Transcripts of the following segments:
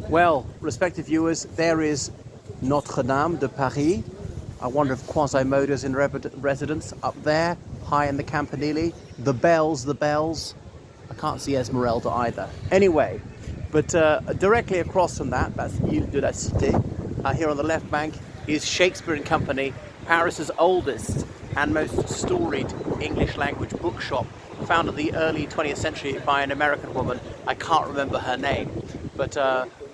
Well, respected viewers, there is Notre Dame de Paris. I wonder if Quasimodo's in residence up there, high in the Campanile. The bells. I can't see Esmeralda either. Anyway, but directly across from that, that's Ile de la Cité. Here on the left bank is Shakespeare and Company, Paris's oldest and most storied English language bookshop, founded in the early 20th century by an American woman. I can't remember her name, but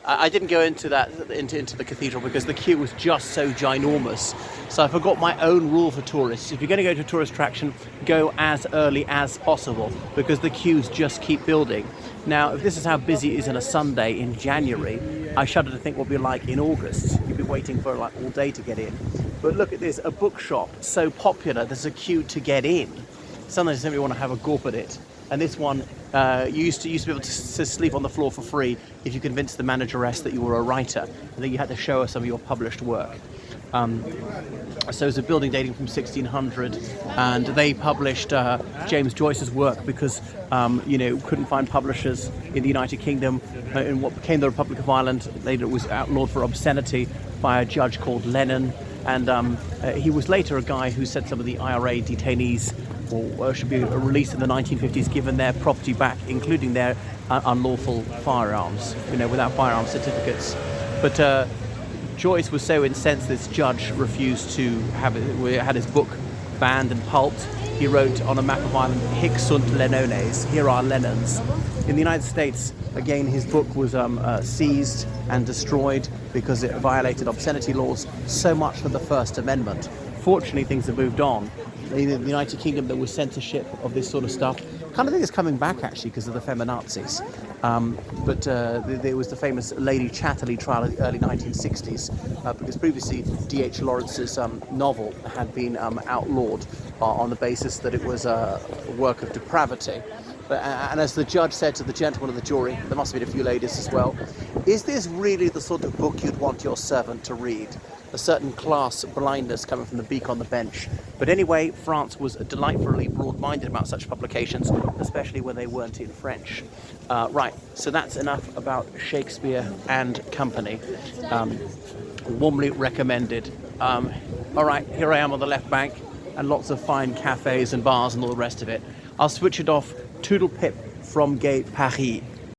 I didn't go into the cathedral because the queue was just so ginormous. So I forgot my own rule for tourists. If you're going to go to a tourist attraction, go as early as possible because the queues just keep building. Now, if this is how busy it is on a Sunday in January, I shudder to think what it'll be like in August. You'll be waiting for like all day to get in. But look at this, a bookshop so popular, there's a queue to get in. Sometimes somebody want to have a gawp at it. And this one, you used to be able to sleep on the floor for free if you convinced the manageress that you were a writer, and then you had to show her some of your published work. So it's a building dating from 1600, and they published James Joyce's work because couldn't find publishers in the United Kingdom. In what became the Republic of Ireland, later it was outlawed for obscenity by a judge called Lennon, and he was later a guy who said some of the IRA detainees should be released in the 1950s, given their property back, including their unlawful firearms, without firearm certificates. But Joyce was so incensed this judge refused to had his book banned and pulped. He wrote on a map of Ireland, "Hic sunt Lenones," here are Lennons. In the United States, again, his book was seized and destroyed because it violated obscenity laws. So much for the First Amendment. Fortunately, things have moved on. In the United Kingdom, there was censorship of this sort of stuff. Kind of think it's coming back actually because of the feminazis. But there was the famous Lady Chatterley trial in the early 1960s because previously D.H. Lawrence's novel had been outlawed on the basis that it was a work of depravity. And as the judge said to the gentleman of the jury, there must have been a few ladies as well, is this really the sort of book you'd want your servant to read? A certain class blindness coming from the beak on the bench. But anyway, France was delightfully broad-minded about such publications, especially when they weren't in French. Right, so that's enough about Shakespeare and Company. Warmly recommended. All right, here I am on the left bank, and lots of fine cafes and bars and all the rest of it. I'll switch it off. Toodle pip from Gay Paris.